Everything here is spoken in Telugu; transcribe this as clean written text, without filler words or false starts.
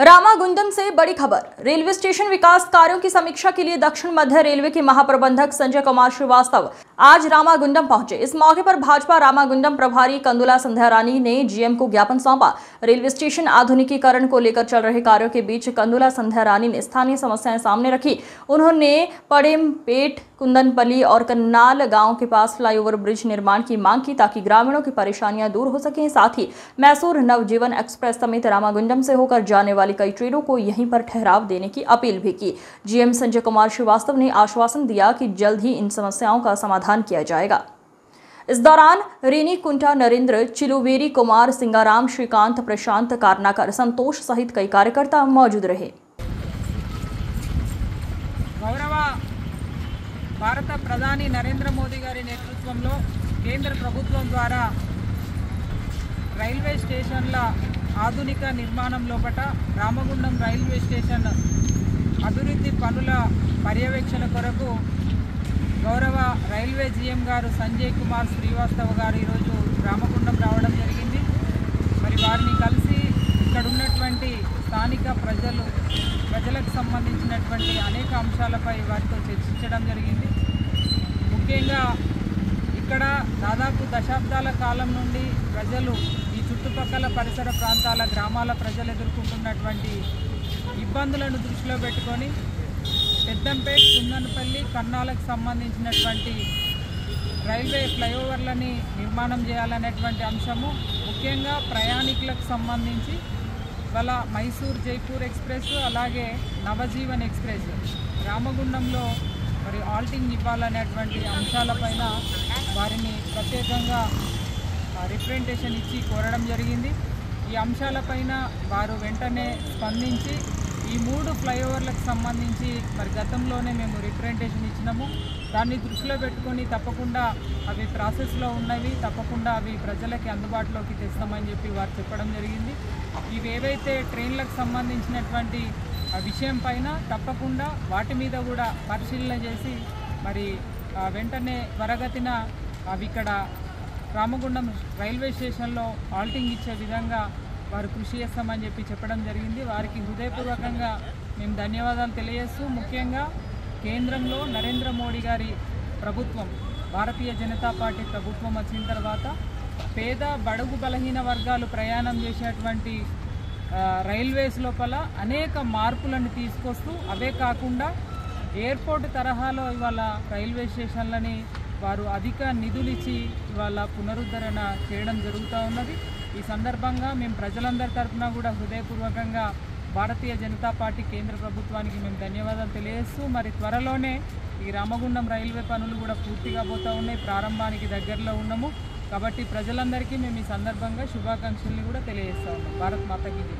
रामागुंडम से बड़ी खबर। रेलवे स्टेशन विकास कार्यों की समीक्षा के लिए दक्षिण मध्य रेलवे के महाप्रबंधक संजय कुमार श्रीवास्तव आज रामागुंडम पहुंचे। इस मौके पर भाजपा रामागुंडम प्रभारी कंदुला संध्या रानी ने जीएम को ज्ञापन सौंपा। रेलवे स्टेशन आधुनिकीकरण को लेकर चल रहे कार्यों के बीच कंदुला संध्या रानी ने स्थानीय समस्याएं सामने रखी। उन्होंने पड़ेमपेट, कुंदनपल्ली और कन्नाल गांव के पास फ्लाईओवर ब्रिज निर्माण की मांग की ताकि ग्रामीणों की परेशानियां दूर हो सकें। साथ ही मैसूर नवजीवन एक्सप्रेस समेत रामागुंडम से होकर जाने वाली कई ट्रेनों को यहीं पर ठहराव देने की अपील भी की। जीएम संजय कुमार श्रीवास्तव ने आश्वासन दिया कि जल्द ही इन समस्याओं का समाधान किया जाएगा। इस दौरान रेनी कुंटा, नरेंद्र, चिलुवेरी कुमार, सिंगाराम, श्रीकांत, प्रशांत, कारनाकर, संतोष सहित कई कार्यकर्ता मौजूद रहे। गौरव భారత ప్రధాని నరేంద్ర మోదీ గారి నేతృత్వంలో కేంద్ర ప్రభుత్వం ద్వారా రైల్వే స్టేషన్ల ఆధునిక నిర్మాణం లోపట రామగుండం రైల్వే స్టేషన్ అభివృద్ధి పనుల పర్యవేక్షణ కొరకు గౌరవ రైల్వే జీఎం గారు సంజయ్ కుమార్ శ్రీవాస్తవ్ గారు ఈరోజు రామగుండం రావడం జరిగింది। మరి వారిని కలిసి ఇక్కడ ఉన్నటువంటి స్థానిక ప్రజలకు సంబంధించినటువంటి అనేక అంశాలపై వారితో చర్చించడం జరిగింది। ముఖ్యంగా ఇక్కడ దాదాపు దశాబ్దాల కాలం నుండి ప్రజలు ఈ చుట్టుపక్కల పరిసర ప్రాంతాల గ్రామాల ప్రజలు ఎదుర్కొంటున్నటువంటి ఇబ్బందులను దృష్టిలో పెట్టుకొని పెద్దంపేట్, కుందనపల్లి, కన్నాలకు సంబంధించినటువంటి రైల్వే ఫ్లైఓవర్లని నిర్మాణం చేయాలనేటువంటి అంశము, ముఖ్యంగా ప్రయాణికులకు సంబంధించి ఇవాళ మైసూర్ జైపూర్ ఎక్స్ప్రెస్ అలాగే నవజీవన్ ఎక్స్ప్రెస్ రామగుండంలో మరి ఆల్టింగ్ ఇవ్వాలనేటువంటి అంశాలపైన వారిని ప్రత్యేకంగా రిప్రజెంటేషన్ ఇచ్చి కోరడం జరిగింది। ఈ అంశాలపైన వారు వెంటనే స్పందించి ఈ 3 ఫ్లైఓవర్లకు సంబంధించి మరి గతంలోనే మేము రిప్రజెంటేషన్ ఇచ్చినాము, దాన్ని దృష్టిలో పెట్టుకొని తప్పకుండా అవి ప్రాసెస్లో ఉన్నవి, తప్పకుండా అవి ప్రజలకి అందుబాటులోకి తెస్తామని చెప్పి వారు చెప్పడం జరిగింది। ఇవి ఏవైతే ట్రైన్లకు సంబంధించినటువంటి విషయం పైన తప్పకుండా వాటి మీద కూడా పరిశీలన చేసి మరి వెంటనే త్వరగతిన అవి ఇక్కడ రామగుండం రైల్వే స్టేషన్లో ఆల్టింగ్ ఇచ్చే విధంగా వారు కృషి చేస్తామని చెప్పి చెప్పడం జరిగింది। వారికి హృదయపూర్వకంగా మేము ధన్యవాదాలు తెలియజేస్తూ, ముఖ్యంగా కేంద్రంలో నరేంద్ర మోడీ గారి ప్రభుత్వం, భారతీయ జనతా పార్టీ ప్రభుత్వం వచ్చిన తర్వాత పేద బడుగు బలహీన వర్గాలు ప్రయాణం చేసేటువంటి రైల్వేస్ లోపల అనేక మార్పులను తీసుకొస్తూ, అవే కాకుండా ఎయిర్పోర్ట్ తరహాలో ఇవాళ రైల్వే స్టేషన్లని వారు అధిక నిధులిచ్చి ఇవాళ పునరుద్ధరణ చేయడం జరుగుతూ ఉన్నది। ఈ సందర్భంగా మేము ప్రజలందరి తరఫున కూడా హృదయపూర్వకంగా భారతీయ జనతా పార్టీ కేంద్ర ప్రభుత్వానికి మేము ధన్యవాదాలు తెలియజేస్తూ, మరి త్వరలోనే ఈ రామగుండం రైల్వే పనులు కూడా పూర్తిగా పోతూ ఉన్నాయి, ప్రారంభానికి దగ్గరలో ఉన్నాము। కాబట్టి ప్రజలందరికీ మేము ఈ సందర్భంగా శుభాకాంక్షల్ని కూడా తెలియజేస్తా ఉన్నాం। భారత్ మాతాకి జై।